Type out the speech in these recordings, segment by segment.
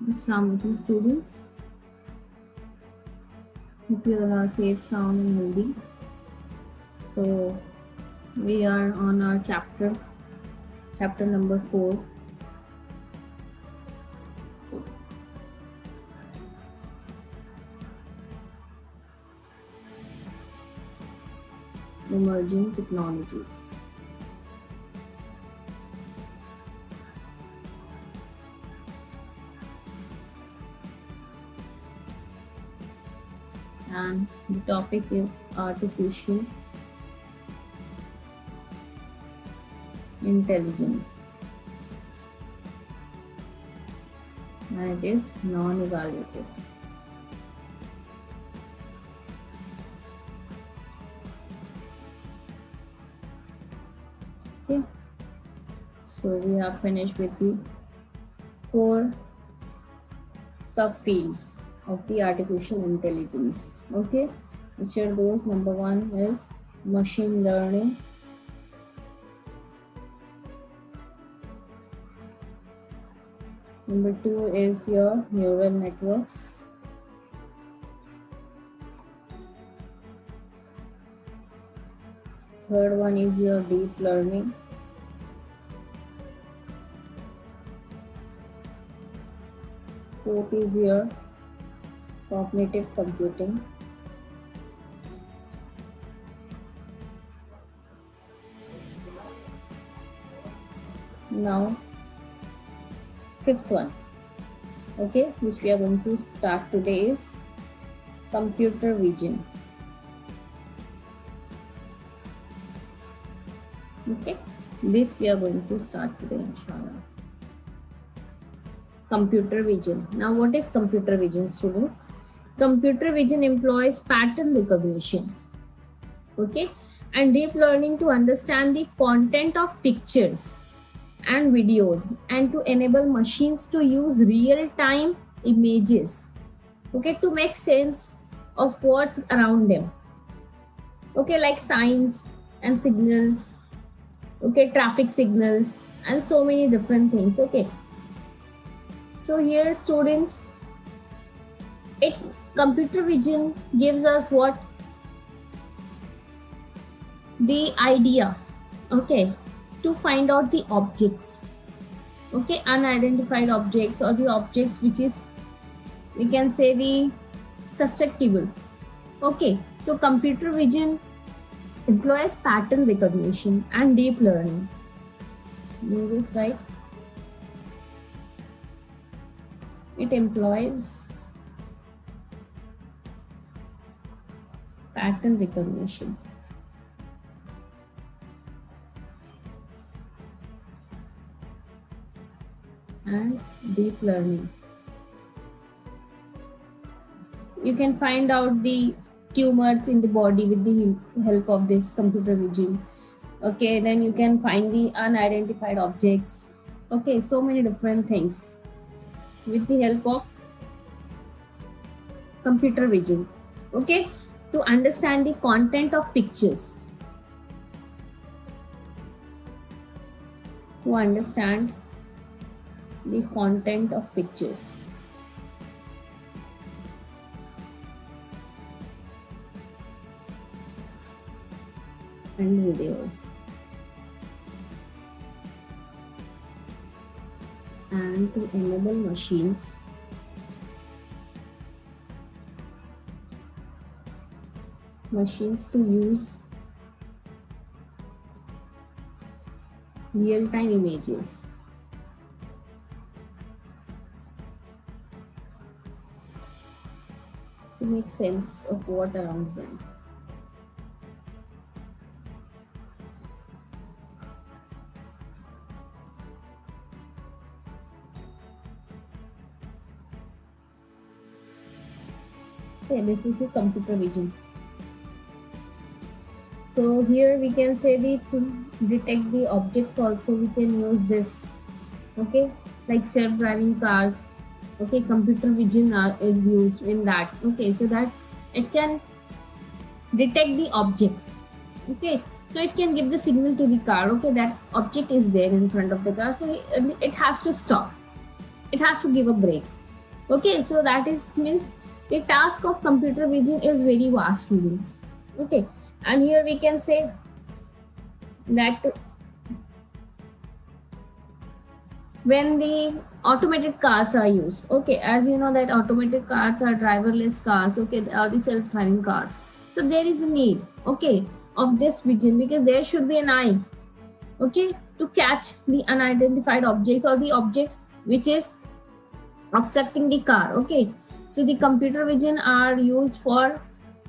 Assalamu alaikum students. Hope you all are safe, sound and healthy. So we are on our chapter number 4. Emerging technologies. And the topic is artificial intelligence, and it is non-evaluative. Okay, so we have finished with the 4 subfields of the artificial intelligence. Okay, which are those? Number 1 is machine learning. Number 2 is your neural networks. Third one is your deep learning. Fourth is your cognitive computing. Now, fifth one, okay, which we are going to start today is computer vision. Okay, this we are going to start today, inshallah. Computer vision. Now, what is computer vision, students? Computer vision employs pattern recognition, okay, and deep learning to understand the content of pictures and videos, and to enable machines to use real-time images, okay, to make sense of what's around them, okay, like signs and signals, okay, traffic signals, and so many different things. Okay, so here, students, computer vision gives us what? The idea, okay, to find out the objects, okay, unidentified objects, or the objects which is, we can say, the susceptible. Okay, so computer vision employs pattern recognition and deep learning. You this right? It employs pattern recognition and deep learning. You can find out the tumors in the body with the help of this computer vision. Okay, then you can find the unidentified objects. Okay, so many different things with the help of computer vision. Okay, to understand the content of pictures. To understand the content of pictures. And videos. And to enable machines to use real-time images. To make sense of what around them. Okay, this is the computer vision. So here we can say to detect the objects also we can use this, okay, like self-driving cars, okay, computer vision is used in that, okay, so that it can detect the objects, okay, so it can give the signal to the car, okay, that object is there in front of the car, so it has to stop, it has to give a break, Okay, so that is means the task of computer vision is very vast, students. Okay, and here we can say that when the automated cars are used, okay, as you know that automated cars are driverless cars, okay, they are the self-driving cars. So there is a need, okay, of this vision, because there should be an eye, okay, to catch the unidentified objects or the objects which is obstructing the car. Okay, so the computer vision are used for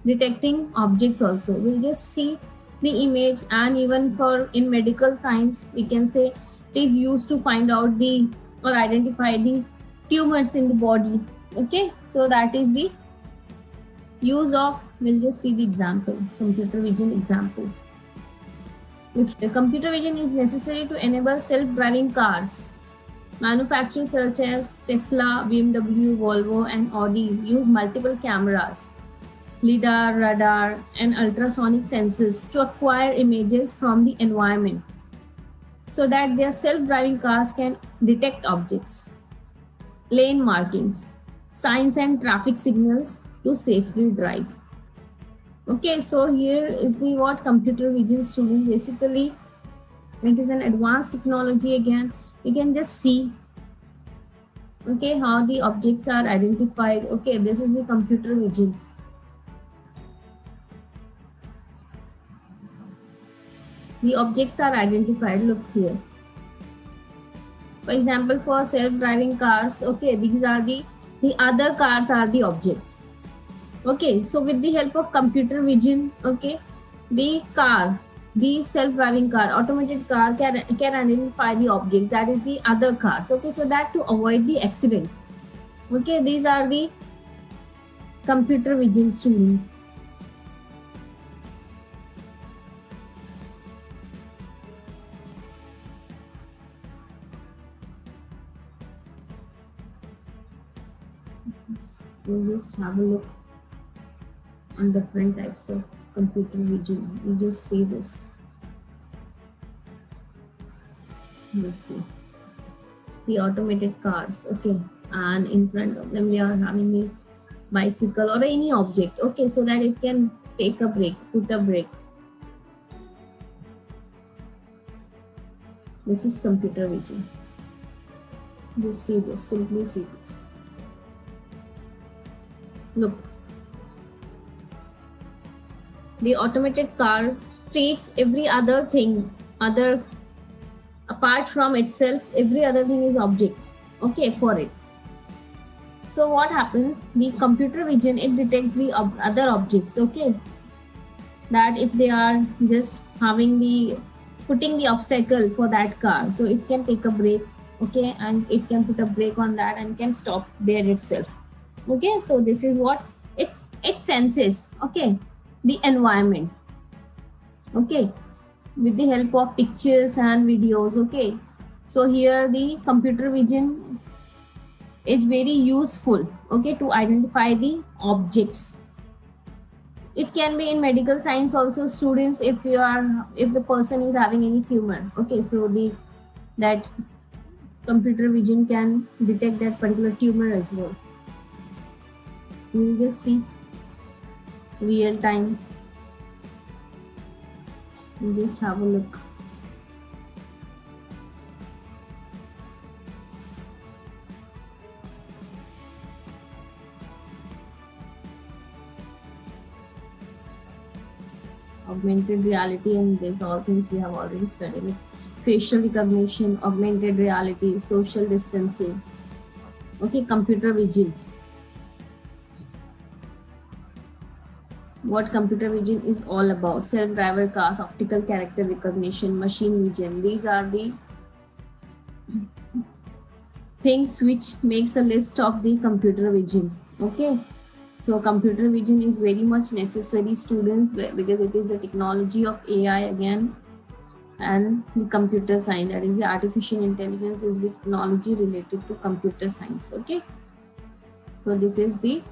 detecting objects also. We'll just see the image, and even for in medical science we can say it is used to find out the or identify the tumors in the body. Okay, so that is the use of, we'll just see the example, computer vision example. Okay, computer vision is necessary to enable self-driving cars. Manufacturers such as Tesla, BMW, Volvo, and Audi use multiple cameras, LiDAR, radar, and ultrasonic sensors to acquire images from the environment so that their self-driving cars can detect objects, lane markings, signs, and traffic signals to safely drive. Okay, so here is the what computer vision, student. Basically, it is an advanced technology. Again, you can just see, okay, how the objects are identified. Okay, this is the computer vision. The objects are identified. Look here. For example, for self-driving cars, okay, these are the other cars are the objects. Okay, so with the help of computer vision, okay, the car, the self-driving car, automated car can identify the objects, that is the other cars. Okay, so that to avoid the accident. Okay, these are the computer vision, students. We'll just have a look on different types of computer vision. You just see this. Let's see the automated cars. Okay, and in front of them we are having the bicycle or any object. Okay, so that it can take a break, put a brake. This is computer vision. Just see this. Simply see this. Look. The automated car treats every other thing, apart from itself, every other thing is object, okay, for it. So what happens, the computer vision, it detects the other objects, okay, that if they are just having the putting the obstacle for that car, so it can take a break, okay, and it can put a brake on that and can stop there itself. Okay, so this is what it senses, okay, the environment, okay, with the help of pictures and videos. Okay, so here the computer vision is very useful, okay, to identify the objects. It can be in medical science also, students, if the person is having any tumor, okay, so that computer vision can detect that particular tumor as well. We'll just see real time. We'll just have a look. Augmented reality, and this all things we have already studied, like facial recognition, augmented reality, social distancing, okay, computer vision. What computer vision is all about: self-driver cars, optical character recognition, machine vision. These are the things which makes a list of the computer vision. Okay, so computer vision is very much necessary, students, because it is the technology of AI again, and the computer science, that is the artificial intelligence, is the technology related to computer science. Okay, so this is the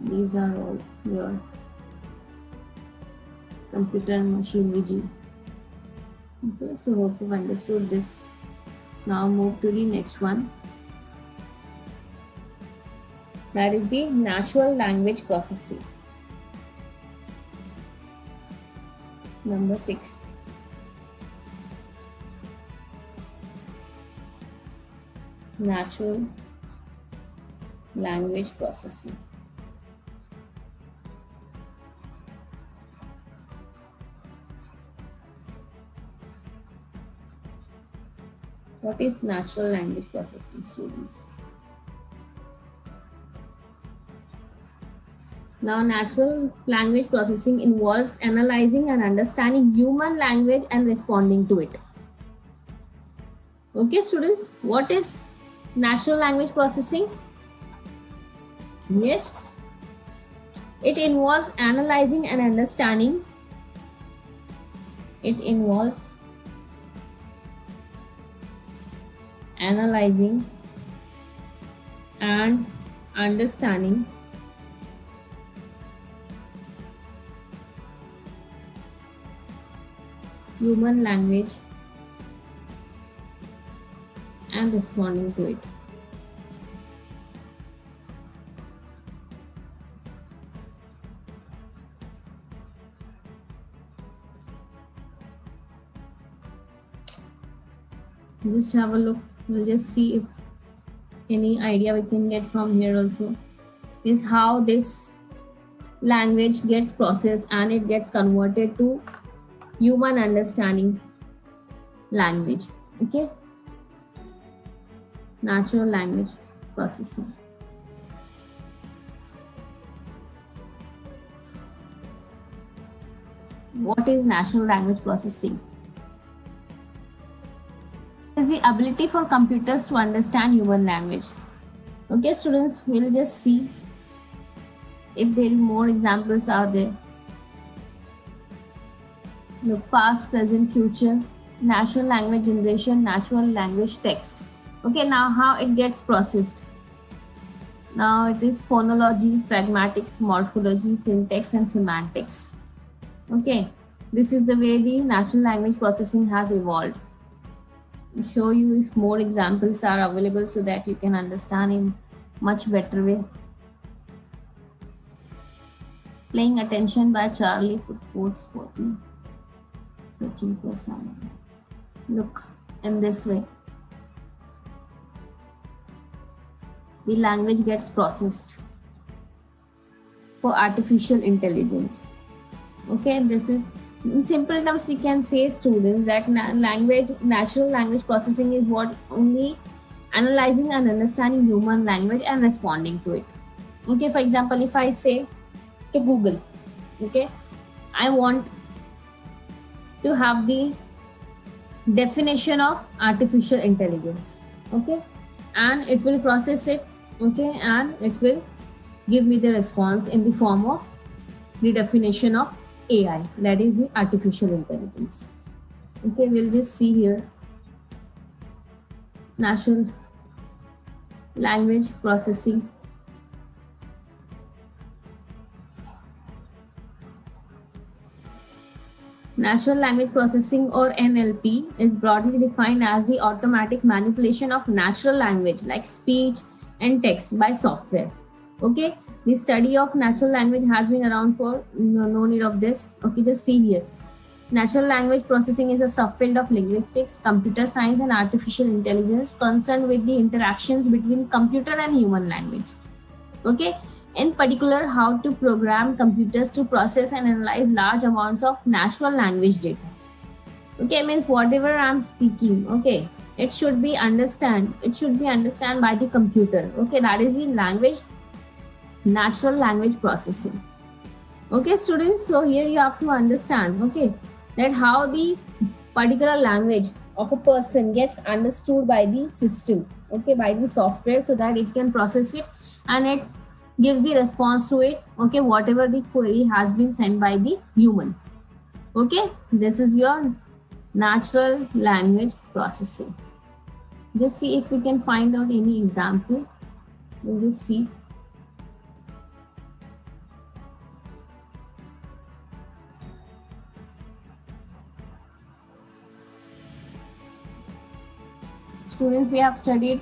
these are all your computer and machine vision. Okay, so hope you've understood this. Now move to the next one. That is the natural language processing. Number 6. Natural language processing. What is natural language processing, students? Now, natural language processing involves analyzing and understanding human language and responding to it. Okay, students, what is natural language processing? Yes, it involves analyzing and understanding. It involves analyzing and understanding human language and responding to it. Just have a look. We'll just see if any idea we can get from here also is how this language gets processed and it gets converted to human understanding language. Okay, natural language processing. What is natural language processing? Is the ability for computers to understand human language. Okay, students, we'll just see if there are more examples are there. Look, past, present, future, natural language generation, natural language text. Okay, now how it gets processed. Now it is phonology, pragmatics, morphology, syntax, and semantics. Okay, this is the way the natural language processing has evolved. I'll show you if more examples are available so that you can understand in much better way. Paying Attention by Charlie Putford Sporty. Searching for someone. Look, in this way, the language gets processed for artificial intelligence. Okay, this is, in simple terms, we can say, students, that natural language processing is what only analyzing and understanding human language and responding to it. Okay, for example, if I say to Google, okay, I want to have the definition of artificial intelligence, okay, and it will process it, okay, and it will give me the response in the form of the definition of AI, that is the artificial intelligence. Okay, we'll just see here natural language processing. Natural language processing, or NLP, is broadly defined as the automatic manipulation of natural language like speech and text by software. Okay, the study of natural language has been around for no need of this. Okay, just see here. Natural language processing is a subfield of linguistics, computer science, and artificial intelligence concerned with the interactions between computer and human language. Okay, in particular, how to program computers to process and analyze large amounts of natural language data. Okay, means whatever I'm speaking, okay, it should be understood by the computer. Okay, that is the language, natural language processing. Okay, students, so here you have to understand, okay, that how the particular language of a person gets understood by the system, okay, by the software, so that it can process it and it gives the response to it, okay, whatever the query has been sent by the human. Okay, this is your natural language processing. Just see if we can find out any example. We'll just see. students, we have studied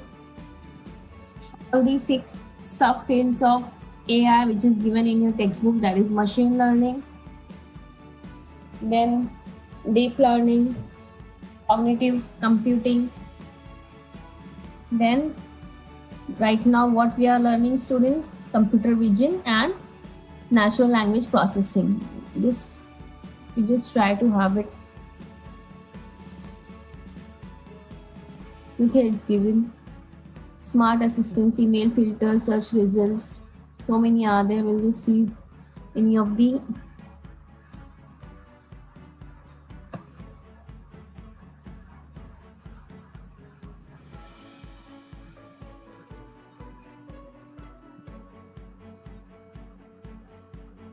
all these 6 subfields of AI which is given in your textbook, that is machine learning, then deep learning, cognitive computing, then right now what we are learning, students, computer vision and natural language processing. We just try to have it. Okay, it's given smart assistants, email filters, search results, so many are there. We'll just see any of the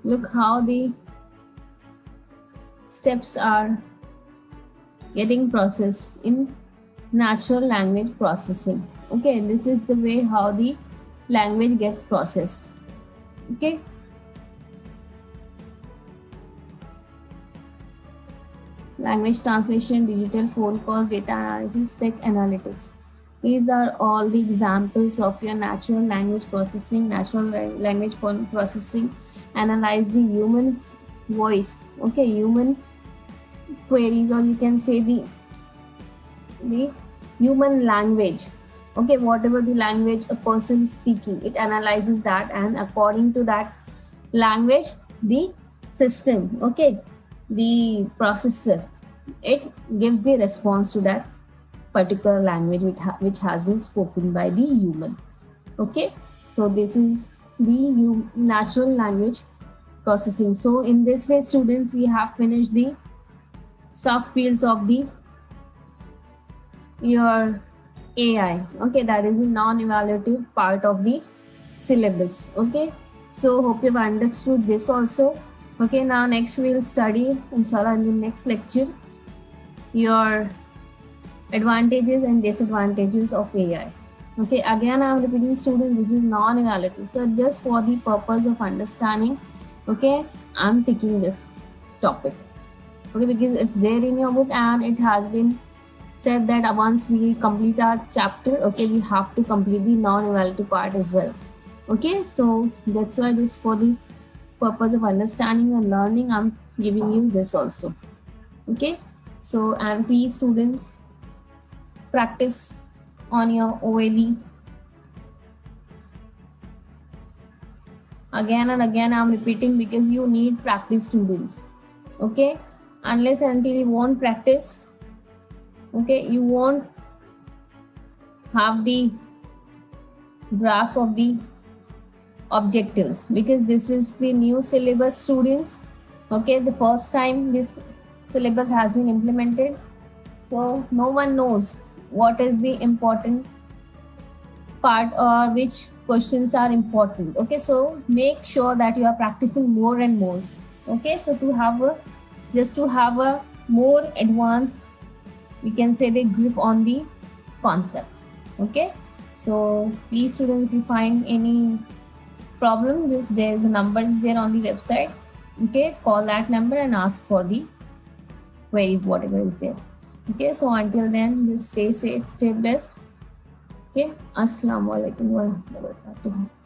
look how the steps are getting processed in natural language processing. Okay, this is the way how the language gets processed. Okay, language translation, digital phone calls, data analysis, text analytics. These are all the examples of your natural language processing. Natural language processing analyze the human voice, okay, human queries, or you can say the human language, okay, whatever the language a person is speaking, it analyzes that, and according to that language, the system, okay, the processor, it gives the response to that particular language which has been spoken by the human. Okay, so this is the natural language processing. So in this way, students, we have finished the subfields of the your AI. Okay, that is the non-evaluative part of the syllabus. Okay, so hope you've understood this also. Okay, now next we'll study, inshallah, in the next lecture, your advantages and disadvantages of AI. Okay, again I'm repeating, students, this is non-evaluative, so just for the purpose of understanding, okay, I'm taking this topic, okay, because it's there in your book and it has been said that once we complete our chapter, okay, we have to complete the non-evaluative part as well. Okay, so that's why this, for the purpose of understanding and learning, I'm giving you this also. Okay, so, and please, students, practice on your OLE. Again and again I'm repeating, because you need practice, students. Okay, unless until you won't practice, okay, you won't have the grasp of the objectives, because this is the new syllabus, students. Okay, the first time this syllabus has been implemented, so no one knows what is the important part or which questions are important. Okay, so make sure that you are practicing more and more. Okay, so to have a, just to have a more advanced, we can say, the grip on the concept. Okay, so please, students, if you find any problem, just there's a number is there on the website. Okay, call that number and ask for the queries, whatever is there. Okay, so until then, just stay safe, stay blessed. Okay, Assalamu alaikum wa rahmatullahi wa barakatuh.